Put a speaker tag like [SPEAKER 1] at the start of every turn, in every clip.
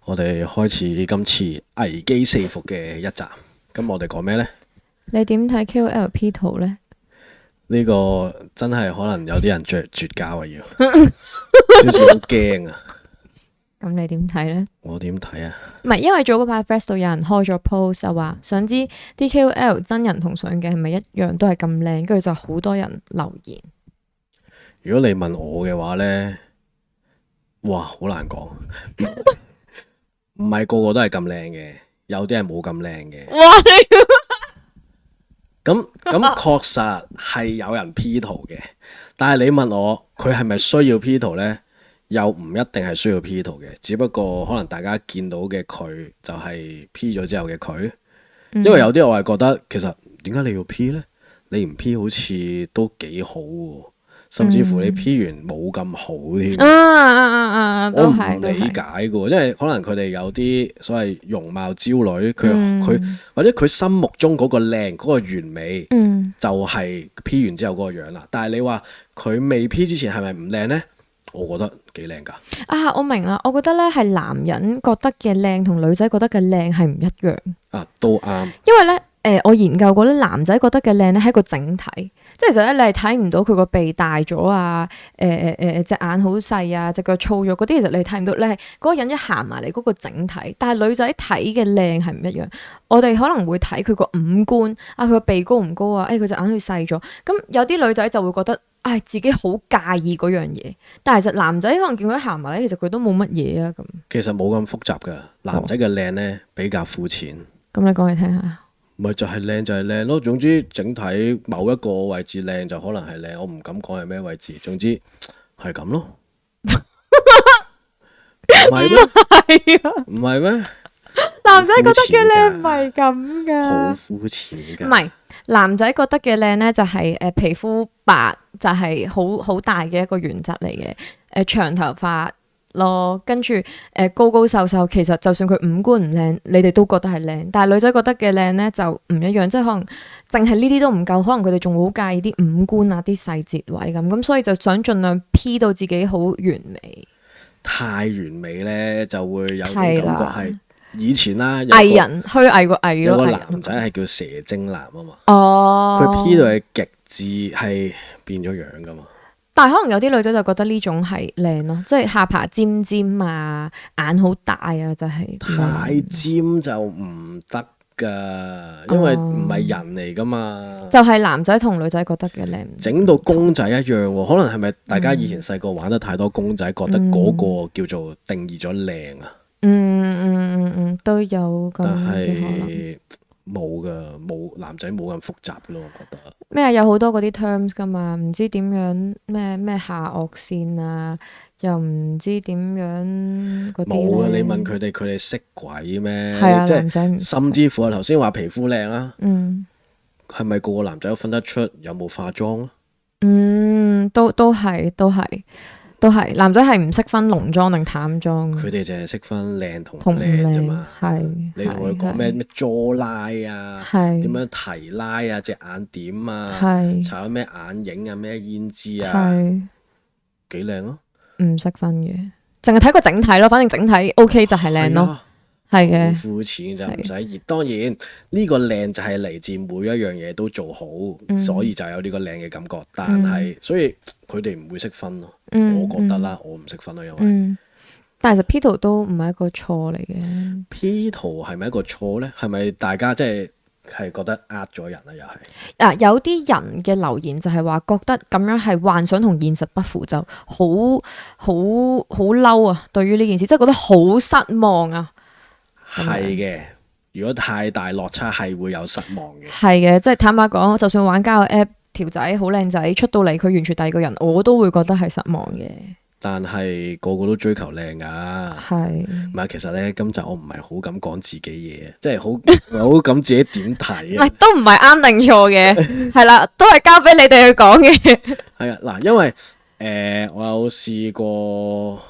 [SPEAKER 1] 我哋開始今次危機四伏嘅一集。咁我哋講咩呢？
[SPEAKER 2] 你點睇 KOL P 圖呢？
[SPEAKER 1] 呢個真係可能有啲人絕交啊，要少少好驚啊！
[SPEAKER 2] 咁你點睇呢？
[SPEAKER 1] 我點睇啊？
[SPEAKER 2] 唔係，因為早嗰排 Flash 度有人開咗 post 就話想知啲 KOL 真人同相嘅係咪一樣都係咁靚，跟住就好多人留言。
[SPEAKER 1] 如果你問我嘅話呢，哇，好難講，唔係個個都係咁靚嘅，有啲係冇咁靚嘅。
[SPEAKER 2] 哇！
[SPEAKER 1] 咁確實係有人 P 圖嘅，但係你問我佢係咪需要 P 圖呢？又唔一定係需要 P 圖嘅，只不過可能大家見到嘅佢就係 P 咗之後嘅佢。因為有啲我係覺得其實點解你要 P 呢？你唔 P 好似都幾好喎，甚至乎你 P 完冇咁好添。我唔理解嘅喎，因為可能佢哋有啲所謂容貌焦慮，佢或者佢心目中嗰個靚嗰個完美，就係 P 完之後嗰個樣啦。但係你話佢未 P 之前係咪唔靚呢？我覺得幾靚㗎。
[SPEAKER 2] 啊，我明啦，我覺得咧係男人覺得嘅靚同女仔覺得嘅靚係唔一樣。
[SPEAKER 1] 啊，都啱。
[SPEAKER 2] 因為咧，我研究過咧，男仔覺得嘅靚咧係一個整體，即係其實咧你係睇唔到佢個鼻大咗啊，隻眼好細啊，隻腳粗咗嗰啲，其實你睇唔到，你係嗰個人一行埋嚟嗰個整體。但係女仔睇嘅靚係唔一樣，我哋可能會睇佢個五官啊，佢個鼻高唔高啊，佢隻眼好似細咗。咁有啲女仔就會覺得，自己好介意嗰樣嘢，但係其實男仔可能見佢行埋咧，其實佢都冇乜嘢啊咁。
[SPEAKER 1] 其實冇咁複雜㗎，男仔嘅靚呢比較膚淺。
[SPEAKER 2] 咁你講嚟聽下。
[SPEAKER 1] 咪就係靚就係靚咯，總之整體某一個位置靚就可能係靚，我唔敢講係咩位置，總之係咁咯。唔係咩？係啊，唔係咩？
[SPEAKER 2] 男仔覺得嘅靚唔係咁噶，
[SPEAKER 1] 好膚淺噶。
[SPEAKER 2] 唔係，男仔覺得嘅靚咧就係皮膚白就係好大嘅一個原則嚟嘅，長頭髮咯，跟住高高瘦瘦，其實就算佢五官唔靚，你哋都覺得係靚。但係女仔覺得嘅靚咧就唔一樣，即係可能淨係呢啲都唔夠，可能佢哋仲會好介意啲五官啊、啲細節位咁，所以就想盡量 P 到自己好完美。
[SPEAKER 1] 太完美咧就會有種感覺係以前啦，
[SPEAKER 2] 藝人虛偽個藝咯。
[SPEAKER 1] 有個男仔係叫蛇精男啊嘛，
[SPEAKER 2] 哦，
[SPEAKER 1] 佢 P 到係極致係變咗樣噶嘛。
[SPEAKER 2] 但係可能有啲女仔就覺得呢種係靚咯，即係下巴尖尖啊，眼好大啊，就係
[SPEAKER 1] 太尖就唔得噶，因為唔係人嚟噶嘛。
[SPEAKER 2] 就係男仔同女仔覺得嘅靚，
[SPEAKER 1] 整到公仔一樣喎，可能係咪大家以前細個玩得太多公仔，覺得嗰個叫做定義咗靚啊？
[SPEAKER 2] 都有咁嘅可能。
[SPEAKER 1] 冇噶，冇男仔冇咁複雜咯，我覺得。
[SPEAKER 2] 咩有好多嗰啲 terms 噶嘛，唔知點樣咩下顎線啊，又唔知點樣嗰啲。
[SPEAKER 1] 冇啊！你問佢哋識鬼咩？
[SPEAKER 2] 係啊，
[SPEAKER 1] 即
[SPEAKER 2] 男仔唔識。
[SPEAKER 1] 甚至乎頭先話皮膚靚啦，係咪個個男仔都分得出有冇化妝啊？
[SPEAKER 2] 都係，男仔係唔識分濃妝定淡妝。
[SPEAKER 1] 佢哋淨係識分靚同唔靚啫嘛。
[SPEAKER 2] 係
[SPEAKER 1] 你同佢講咩 jaw line 啊，點樣提拉啊，隻眼點啊，搽咗咩眼影啊，咩胭脂啊，幾靚咯。
[SPEAKER 2] 唔識分嘅，淨係睇個整體咯。反正整體 OK 就係靚咯。係嘅，
[SPEAKER 1] 好膚淺就唔使熱。當然呢個靚就係嚟自每一樣嘢都做好，所以就有呢個靚嘅感覺。但係所以佢哋唔會識分咯。我覺得啦，我唔識分咯，因為
[SPEAKER 2] 但係其實 P 圖都唔係一個錯嚟嘅。
[SPEAKER 1] P 圖係咪一個錯呢？係咪大家即係覺得呃咗人啊？又係
[SPEAKER 2] 有啲人嘅留言就係話覺得咁樣係幻想同現實不符，就好嬲啊！對於呢件事，即係覺得好失望啊！
[SPEAKER 1] 係嘅，如果太大落差係會有失望嘅。
[SPEAKER 2] 係嘅，即係坦白講，就算玩交友 app 條仔好靚仔出到嚟，佢完全第二個人，我都會覺得係失望嘅。
[SPEAKER 1] 但係個個都追求靚噶，
[SPEAKER 2] 係
[SPEAKER 1] 唔係？其實咧，今集我唔係好敢講自己嘢，即係好敢自己點睇。
[SPEAKER 2] 唔係都唔係啱定錯嘅，係啦，都係交俾你哋去講嘅。係
[SPEAKER 1] 啊，嗱，因為我有試過。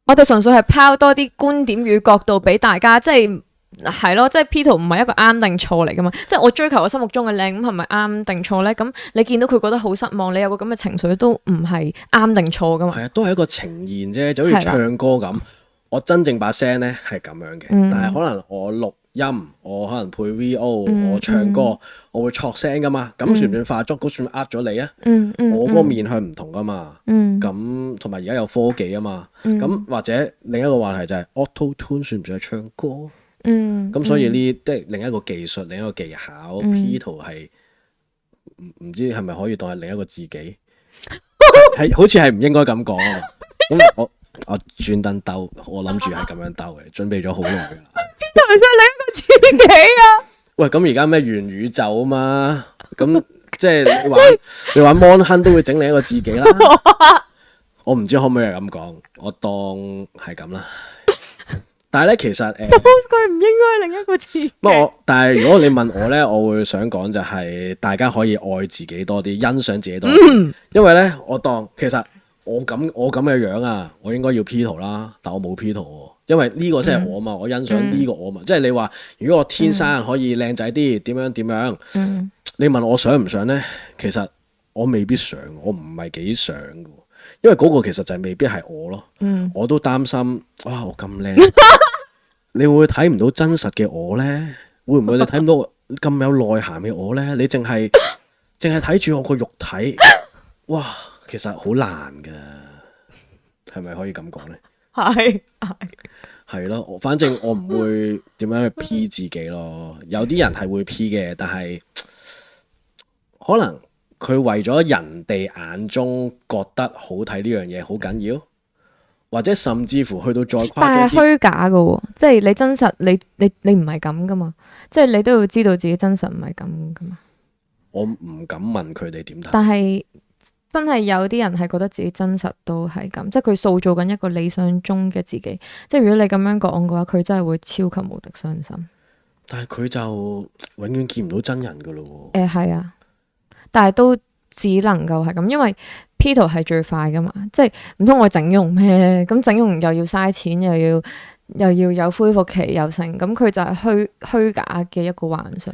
[SPEAKER 2] 我哋純粹係拋多啲觀點與角度俾大家，即係咯，即係 P 圖唔係一個啱定錯嚟噶嘛，即係我追求我心目中嘅靚，咁係咪啱定錯咧？咁你見到佢覺得好失望，你有個咁嘅情緒都唔係啱定錯噶嘛？
[SPEAKER 1] 係啊，都係一個呈現啫，就好似唱歌咁。我真正把聲咧係咁樣嘅，但係可能我錄音，我可能配 VO，我唱歌，我會錯聲噶嘛，咁算唔算化妝？嗰算呃咗你啊？我嗰個面向唔同噶嘛，咁同埋而家有科技啊嘛，咁或者另一個話題就係 Auto Tune 算唔算係唱歌？咁所以呢即係另一個技術，另一個技巧，P 圖係唔知係咪可以當係另一個自己？係好似係唔應該咁講啊嘛。咁我專登兜，我諗住係咁樣兜嘅，準備咗好耐噶啦。
[SPEAKER 2] P 圖想另一個自己啊？
[SPEAKER 1] 喂，咁而家咩元宇宙啊嘛？咁即係你玩 Mon Hun 都會整另一個自己啦。我唔知可唔可以係咁講，我當係咁啦。但係咧，其實
[SPEAKER 2] suppose 佢唔應該係另一個自己。
[SPEAKER 1] 但係如果你問我咧，我會想講就係大家可以愛自己多啲，欣賞自己多啲。因為咧，我當其實我咁嘅樣啊，我應該要 P 圖啦，但我冇 P 圖喎，因為呢個先係我嘛，我欣賞呢個我嘛。即係你話，如果我天生可以靚仔啲，點樣？你問我想唔想咧？其實我未必想，我唔係幾想嘅，因為嗰個其實就係未必係我咯。我都擔心，哇！我咁靚。你會唔會睇唔到真實嘅我呢？會唔會你睇唔到咁有內涵嘅我呢？你淨係睇住我個肉體，哇！其實好難噶，係咪可以咁講呢？係咯，反正我唔會點樣去 P 自己咯。有啲人係會 P 嘅，但係可能佢為咗人哋眼中覺得好睇呢樣嘢好緊要。或者甚至乎去到再誇張啲，
[SPEAKER 2] 但係虛假嘅喎，即係你真實，你唔係咁噶嘛，即係你都要知道自己真實唔係咁噶嘛。我
[SPEAKER 1] 唔敢問佢哋點睇，
[SPEAKER 2] 但係真係有啲人係覺得自己真實都係咁，即係佢塑造緊一個理想中嘅自己。即係如果你咁樣講嘅話，佢真係會超級無敵傷心。
[SPEAKER 1] 但係佢就永遠見唔到真人噶咯喎。
[SPEAKER 2] 係啊，但係都只能夠係咁，因為P 圖係最快噶嘛，即係唔通我整容咩？咁整容又要嘥錢，又要有恢復期又成，咁佢就係虛假嘅一個幻想。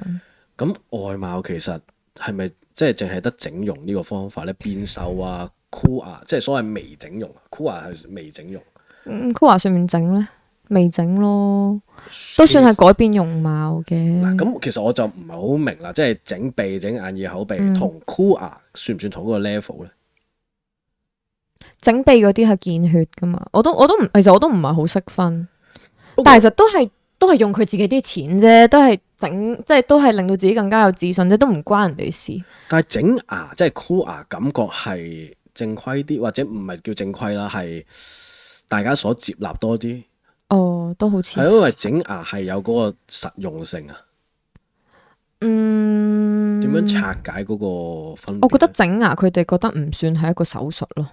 [SPEAKER 1] 咁外貌其實係咪即係淨係得整容呢個方法咧？變瘦啊、箍牙，即係所謂微整容。箍牙係微整容。
[SPEAKER 2] 箍牙算唔算整咧？微整咯，都算係改變容貌嘅。
[SPEAKER 1] 咁其實我就唔係好明啦，即係整鼻、整眼耳口鼻同箍牙算唔算同一個 level 咧？
[SPEAKER 2] 整鼻嗰啲係見血噶嘛，我都唔，其實我都唔係好識分，但係其實都係用佢自己啲錢啫，都係整，即係都係令到自己更加有自信啫，都唔關人哋事。
[SPEAKER 1] 但係整牙即係箍牙，感覺係正規啲，或者唔係叫正規啦，係大家所接納多啲。
[SPEAKER 2] 哦，都好似
[SPEAKER 1] 係因為整牙係有嗰個實用性啊。點樣拆解嗰個分別？
[SPEAKER 2] 我覺得整牙佢哋覺得唔算係一個手術咯。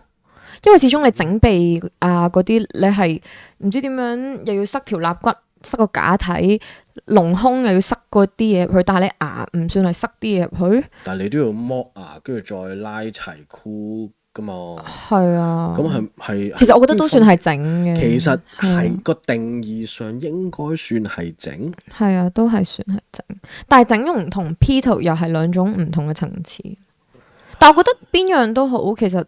[SPEAKER 2] 因為始終你整鼻啊嗰啲，你係唔知點樣又要塞條肋骨、塞個假體、隆胸又要塞嗰啲嘢入去，但係你牙唔算係塞啲嘢入去。
[SPEAKER 1] 但係你都要剝牙，跟住再拉齊箍噶嘛。係
[SPEAKER 2] 啊。
[SPEAKER 1] 咁係。
[SPEAKER 2] 其實我覺得都算係整嘅。
[SPEAKER 1] 其實係個定義上應該算係整。
[SPEAKER 2] 係啊，都係算係整。但係整容同 P 圖又係兩種唔同嘅層次。但我覺得邊樣都好，其實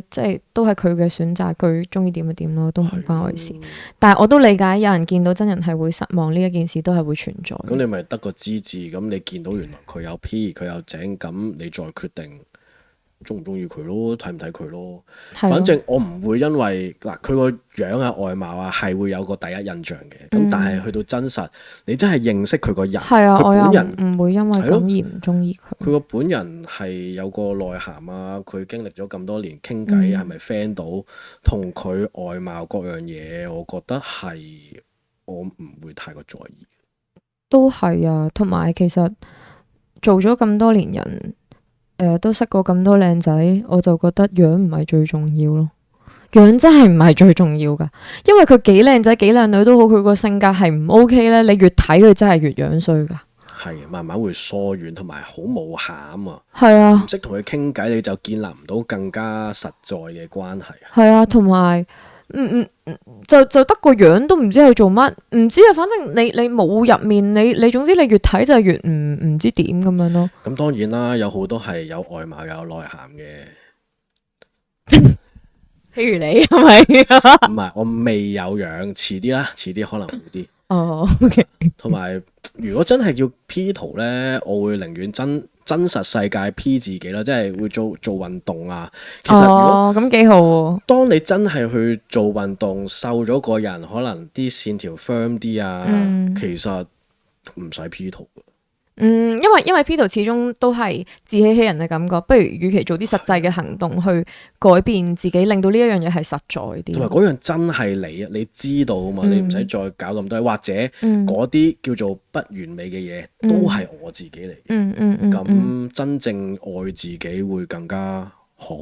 [SPEAKER 2] 即係都係佢嘅選擇，佢中意點就點咯，都唔關我事。但係我都理解有人見到真人係會失望，呢一件事都係會存在。
[SPEAKER 1] 咁你咪得個知字，咁你見到原來佢有 P，佢有整，咁你再決定中唔中意佢咯，睇唔睇佢咯。反正我唔會因為嗱佢個樣啊、外貌啊係會有個第一印象嘅。咁但係去到真實，你真係認識佢個人，佢本人
[SPEAKER 2] 唔會因為咁而唔中意佢。
[SPEAKER 1] 佢個本人係有個內涵啊，佢經歷咗咁多年傾偈，係咪 friend 到？同佢外貌各樣嘢，我覺得係我唔會太過在意。
[SPEAKER 2] 都係啊，同埋其實做咗咁多年人。都識過咁多靚仔，我就覺得樣唔係最重要咯。樣真係唔係最重要噶，因為佢幾靚仔幾靚女都好，佢個性格係唔 OK 咧。你越睇佢真係越樣衰噶。係
[SPEAKER 1] 慢慢會疏遠，同埋好冇餡啊。
[SPEAKER 2] 係啊，
[SPEAKER 1] 唔識同佢傾偈，你就建立唔到更加實在嘅關係。
[SPEAKER 2] 係啊，同埋就得個樣都唔知佢做乜，唔知啊。反正你冇入面，你總之你越睇就越唔知點咁樣咯。
[SPEAKER 1] 咁當然啦，有好多係有外貌又有內涵嘅。
[SPEAKER 2] 譬如你係咪？
[SPEAKER 1] 唔係，我未有樣，遲啲啦，遲啲可能好啲。
[SPEAKER 2] 哦，OK，
[SPEAKER 1] 同埋，如果真係要 P 圖呢，我會寧願真實世界 P 自己啦，即係會做運動啊。其實如果
[SPEAKER 2] 咁幾好喎。
[SPEAKER 1] 當你真係去做運動，瘦咗個人，可能啲線條 firm 啲啊，其實唔使 P 圖。
[SPEAKER 2] 因為 P 圖始終都係自欺欺人嘅感覺，不如與其做啲實際嘅行動去改變自己，令到呢一樣嘢係實在啲。
[SPEAKER 1] 同埋嗰樣真係你啊，你知道啊嘛，你唔使再搞咁多，或者嗰啲叫做不完美嘅嘢，都係我自己嚟嘅。咁真正愛自己會更加好。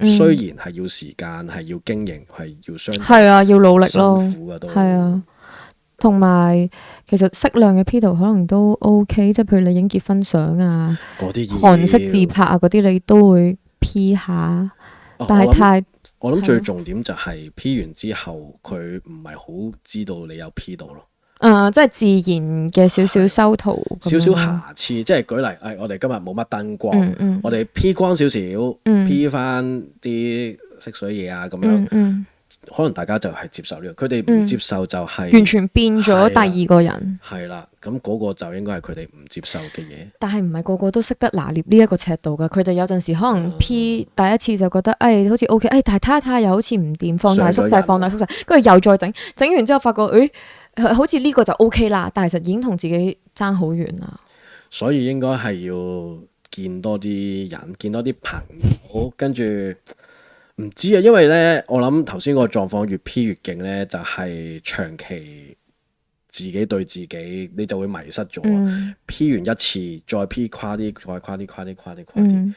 [SPEAKER 1] 雖然係要時間，係要經營，係要
[SPEAKER 2] 係啊，要努力咯，
[SPEAKER 1] 辛苦㗎都
[SPEAKER 2] 係啊。同埋其實適量嘅 P 圖可能都 OK，即係譬如你影結婚相啊、韓式自拍啊嗰啲，你都會 P 下。但係
[SPEAKER 1] 我諗最重點就係 P 完之後，佢唔係好知道你有 P 到咯。
[SPEAKER 2] 即係自然嘅少少修圖，
[SPEAKER 1] 少少瑕疵，即係舉例，我哋今日冇乜燈光，我哋 P 光少少，P 翻啲色水嘢啊咁樣。可能大家就係接受呢個，佢哋唔接受就係
[SPEAKER 2] 完全變咗第二個人。
[SPEAKER 1] 係啦，咁嗰個就應該係佢哋唔接受嘅嘢。
[SPEAKER 2] 但係唔係個個都識得拿捏呢一個尺度㗎。佢哋有陣時可能 P 第一次就覺得好似 OK，但係睇下又好似唔掂，放大縮細，放大縮細，跟住又再整完之後發覺好似呢個就 OK 啦，但係其實已經同自己爭好遠啦。
[SPEAKER 1] 所以應該係要見多啲人，見多啲朋友，跟住。唔知啊，因為咧，我諗頭先個狀況越 P 越勁咧，就係長期自己對自己，你就會迷失咗。P 完一次，再 P 誇啲，再誇啲。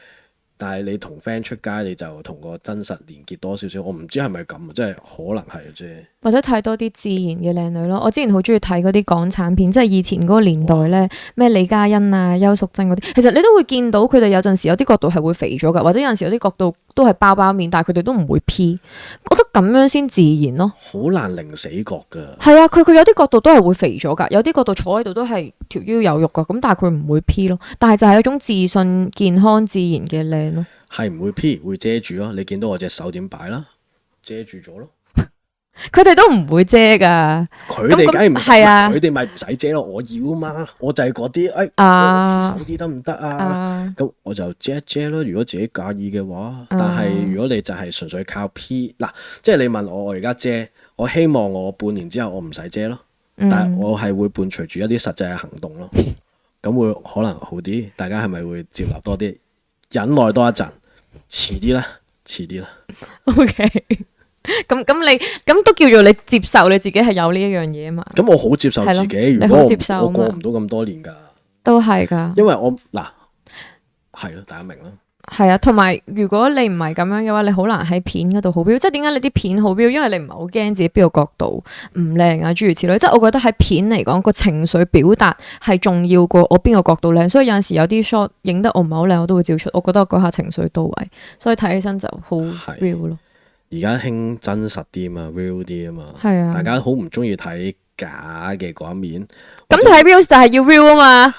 [SPEAKER 1] 但係你同 friend 出街，你就同個真實連結多少少。我唔知係咪咁，即係可能係啫。或
[SPEAKER 2] 者睇多啲自然嘅靚女咯。我之前好中意睇嗰啲港產片，即係以前嗰個年代咧，咩李嘉欣啊、邱淑貞嗰啲，其實你都會見到佢哋有陣時有啲角度係會肥咗㗎，或者有陣時有啲角度都係包面，但係佢哋都唔會 P。覺得咁樣先自然咯。
[SPEAKER 1] 好難零死角㗎。
[SPEAKER 2] 係啊，佢有啲角度都係會肥咗㗎，有啲角度坐喺度都係條腰有肉㗎，咁但係佢唔會 P 咯。但係就係一種自信、健康、自然嘅靚咯。
[SPEAKER 1] 係唔會 P， 會遮住咯。你見到我隻手點擺啦？遮住咗咯。
[SPEAKER 2] 佢哋都唔會遮㗎。
[SPEAKER 1] 佢哋梗係唔
[SPEAKER 2] 係啊，
[SPEAKER 1] 佢哋咪唔使遮咯。我要啊嘛，我就係嗰啲手啲得唔得啊？咁我就遮一遮咯。如果自己介意嘅話，但係如果你就係純粹靠 P 嗱，即係你問我而家遮，我希望我半年之後我唔使遮咯。但係我係會伴隨住一啲實際嘅行動咯。咁會可能好啲。大家係咪會接納多啲？忍耐多一陣，遲啲啦。OK，
[SPEAKER 2] 咁你咁都叫做你接受你自己係有呢一樣嘢啊嘛。
[SPEAKER 1] 咁我好接受自己，如果我過唔到咁多年㗎，
[SPEAKER 2] 都係㗎。
[SPEAKER 1] 因為我係咯，大家明啦。
[SPEAKER 2] 係啊，同埋如果你唔係咁樣嘅話，你好難喺片嗰度好標。即係點解你啲片好標？因為你唔係好驚自己邊個角度唔靚啊，諸如此類。即係我覺得喺片嚟講，個情緒表達係重要過我邊個角度靚。所以有陣時有啲 shot 影得我唔係好靚，我都會照出。我覺得我嗰下情緒到位，所以睇起身就好 real 咯。
[SPEAKER 1] 而家興真實啲啊嘛 ，real 啲啊嘛。
[SPEAKER 2] 係啊，
[SPEAKER 1] 大家好唔中意睇假嘅嗰一面。
[SPEAKER 2] 咁睇 real 就係要 real 啊嘛。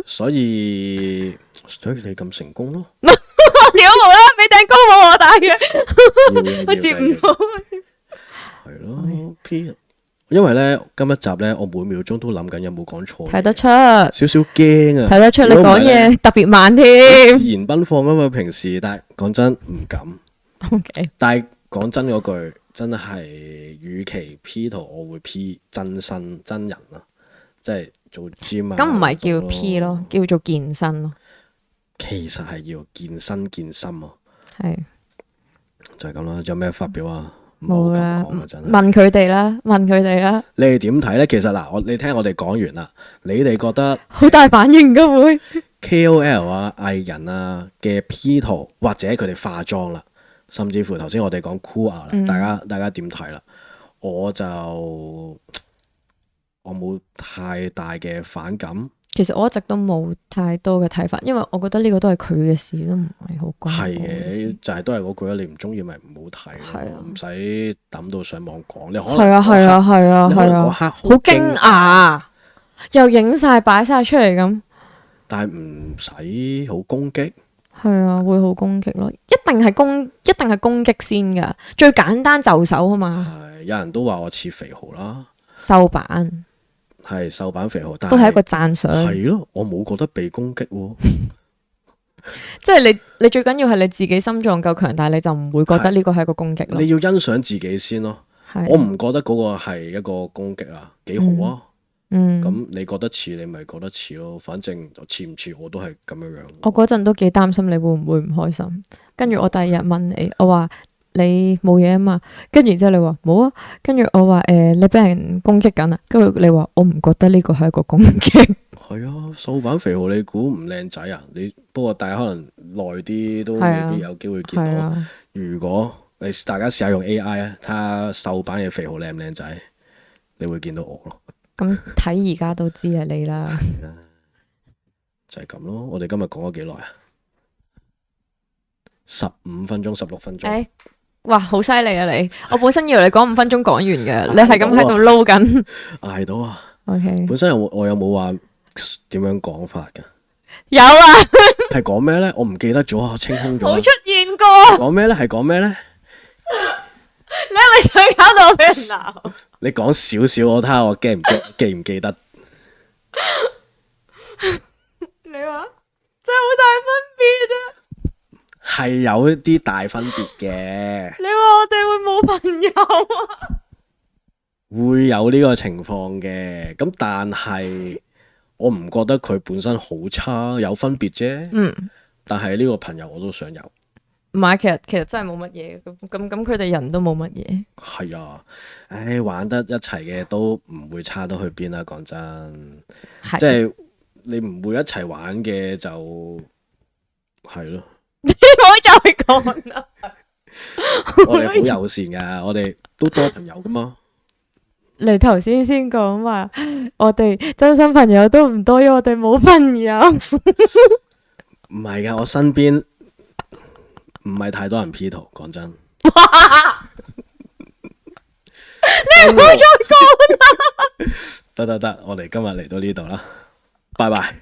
[SPEAKER 1] 所以你咁成功咯。
[SPEAKER 2] 你好無啦，俾頂高帽我戴嘅，我接唔到。
[SPEAKER 1] 係咯 P， 因為咧今一集咧，我每秒鐘都諗緊有冇講錯。
[SPEAKER 2] 睇得出，
[SPEAKER 1] 少少驚啊！
[SPEAKER 2] 睇得出你講嘢特別慢添。
[SPEAKER 1] 自然奔放啊嘛，平時，但係講真唔敢。
[SPEAKER 2] OK，
[SPEAKER 1] 但係講真嗰句，真係與其 P 圖，我會 P 真身真人啊，即係做 gym 啊。
[SPEAKER 2] 咁唔係叫 P 咯，叫做健身咯。
[SPEAKER 1] 其實係要健身健心啊，
[SPEAKER 2] 係
[SPEAKER 1] 就係咁啦。有咩發表啊？
[SPEAKER 2] 冇啦，
[SPEAKER 1] 真係
[SPEAKER 2] 問佢哋啦，問佢哋啦。
[SPEAKER 1] 你哋點睇咧？其實嗱，你聽我哋講完啦，你哋覺得
[SPEAKER 2] 好大反應噶會
[SPEAKER 1] KOL 啊、藝人啊嘅 P 圖或者佢哋化妝啦，甚至乎頭先我哋講箍牙啦，大家點睇啦？我冇太大嘅反感。
[SPEAKER 2] 其實我一直都冇太多嘅睇法，因為我覺得呢個都係佢嘅事，都唔係好關我嘅事。
[SPEAKER 1] 係嘅，就係都係嗰句啦。你唔中意咪唔好睇咯，唔使抌到上網講。你可能
[SPEAKER 2] 係啊，
[SPEAKER 1] 嗰刻
[SPEAKER 2] 好驚訝，又影晒擺晒出嚟咁。
[SPEAKER 1] 但係唔使好攻擊。
[SPEAKER 2] 係啊，會好攻擊咯，一定係攻擊先噶，最簡單就手啊嘛，
[SPEAKER 1] 係有人都話我似肥豪啦，
[SPEAKER 2] 瘦版
[SPEAKER 1] 係瘦版肥豪，但
[SPEAKER 2] 都係一個讚賞。
[SPEAKER 1] 係咯，我冇覺得被攻擊喎。
[SPEAKER 2] 即係你最緊要係你自己心臟夠強大，你就唔會覺得呢個係一個攻擊咯。
[SPEAKER 1] 你要欣賞自己先咯。
[SPEAKER 2] 係
[SPEAKER 1] 我唔覺得嗰個係一個攻擊啊，幾好啊。
[SPEAKER 2] 嗯，
[SPEAKER 1] 咁你覺得似你咪覺得似咯，反正似唔似我都係咁樣樣。
[SPEAKER 2] 我嗰陣都幾擔心你會唔會唔開心，跟住我第二日問你，我話你冇嘢啊嘛，跟住之後你話冇啊，跟住我話你俾人攻擊緊啊，跟住你話我唔覺得呢個係一個攻擊。
[SPEAKER 1] 係啊，瘦版肥豪你估唔靚仔啊？你不過但係可能耐啲都未必有機會見到。如果大家試下用 AI 啊，睇下瘦版嘅肥豪靚唔靚仔，你會見到我咯。
[SPEAKER 2] 咁睇而家都知係你啦。
[SPEAKER 1] 就係咁咯。我哋今日講咗幾耐啊？15分鐘、16分鐘。
[SPEAKER 2] 哇，好犀利啊你！我本身以為你講5分鐘講完嘅，你係咁喺度撈緊。
[SPEAKER 1] 捱到啊
[SPEAKER 2] OK，
[SPEAKER 1] 本身我有冇話點樣講法㗎？
[SPEAKER 2] 有啊，
[SPEAKER 1] 係講咩咧？我唔記得咗啊，清空咗啊。
[SPEAKER 2] 冇出現過。
[SPEAKER 1] 講咩咧？係講咩咧？
[SPEAKER 2] 你係咪想搞到我俾人鬧？
[SPEAKER 1] 你講少少，我睇下我記唔記得？
[SPEAKER 2] 你話真係好大分別啊！
[SPEAKER 1] 係有啲大分別嘅，
[SPEAKER 2] 你話我哋會冇朋友啊？
[SPEAKER 1] 會有呢個情況嘅。咁但係我唔覺得佢本身好差，有分別啫。
[SPEAKER 2] 嗯，
[SPEAKER 1] 但係呢個朋友我都想有。
[SPEAKER 2] 唔係，其實真係冇乜嘢。咁佢哋人都冇乜嘢。
[SPEAKER 1] 係啊，唉，玩得一齊嘅都唔會差得去邊啦。講真，即係你唔會一齊玩嘅就係咯。
[SPEAKER 2] 你唔好再講啦。
[SPEAKER 1] 我哋好友善噶，我哋都多朋友噶嘛。
[SPEAKER 2] 你頭先講話，我哋真心朋友都唔多，因為我哋冇朋友。
[SPEAKER 1] 唔係噶，我身邊唔係太多人 P 圖，講真。
[SPEAKER 2] 你唔好再講啦。
[SPEAKER 1] 得，我哋今日嚟到呢度啦，拜拜。